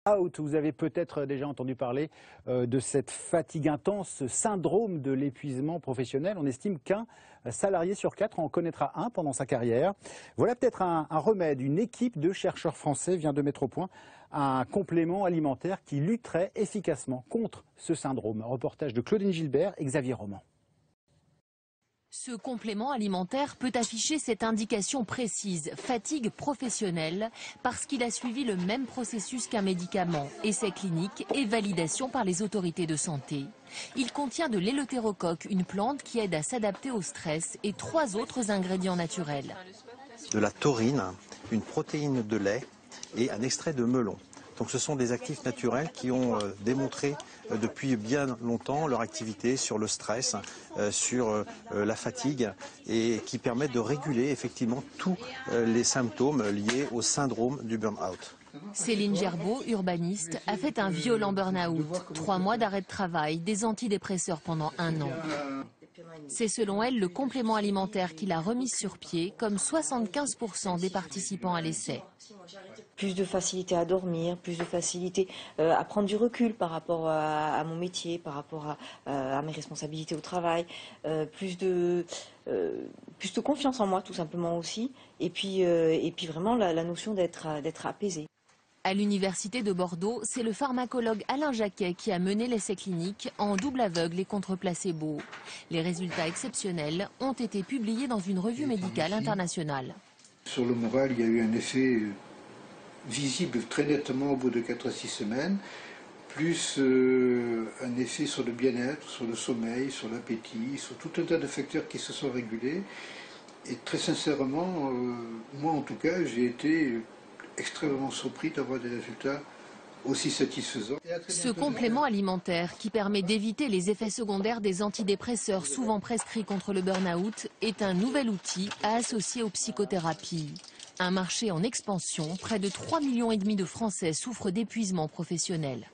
Out, vous avez peut-être déjà entendu parler de cette fatigue intense, ce syndrome de l'épuisement professionnel. On estime qu'un salarié sur 4 en connaîtra un pendant sa carrière. Voilà peut-être un remède. Une équipe de chercheurs français vient de mettre au point un complément alimentaire qui lutterait efficacement contre ce syndrome. Un reportage de Claudine Gilbert et Xavier Roman. Ce complément alimentaire peut afficher cette indication précise, fatigue professionnelle, parce qu'il a suivi le même processus qu'un médicament, essai clinique et validation par les autorités de santé. Il contient de l'éleutérocoque, une plante qui aide à s'adapter au stress, et 3 autres ingrédients naturels. De la taurine, une protéine de lait et un extrait de melon. Donc ce sont des actifs naturels qui ont démontré depuis bien longtemps leur activité sur le stress, sur la fatigue et qui permettent de réguler effectivement tous les symptômes liés au syndrome du burn-out. Céline Gerbeau, urbaniste, a fait un violent burn-out. 3 mois d'arrêt de travail, des antidépresseurs pendant 1 an. C'est selon elle le complément alimentaire qui l'a remise sur pied, comme 75% des participants à l'essai. Plus de facilité à dormir, plus de facilité à prendre du recul par rapport à mon métier, par rapport à mes responsabilités au travail, plus de confiance en moi tout simplement aussi, et puis vraiment la notion d'être apaisé. À l'université de Bordeaux, c'est le pharmacologue Alain Jacquet qui a mené l'essai clinique en double aveugle et contre placebo. Les résultats exceptionnels ont été publiés dans une revue médicale internationale. Sur le moral, il y a eu un effet visible très nettement au bout de 4 à 6 semaines, plus un effet sur le bien-être, sur le sommeil, sur l'appétit, sur tout un tas de facteurs qui se sont régulés. Et très sincèrement, moi en tout cas, j'ai été extrêmement surpris d'avoir des résultats aussi satisfaisants. Ce complément alimentaire qui permet d'éviter les effets secondaires des antidépresseurs souvent prescrits contre le burn-out est un nouvel outil à associer aux psychothérapies. Un marché en expansion, près de 3,5 millions de Français souffrent d'épuisement professionnel.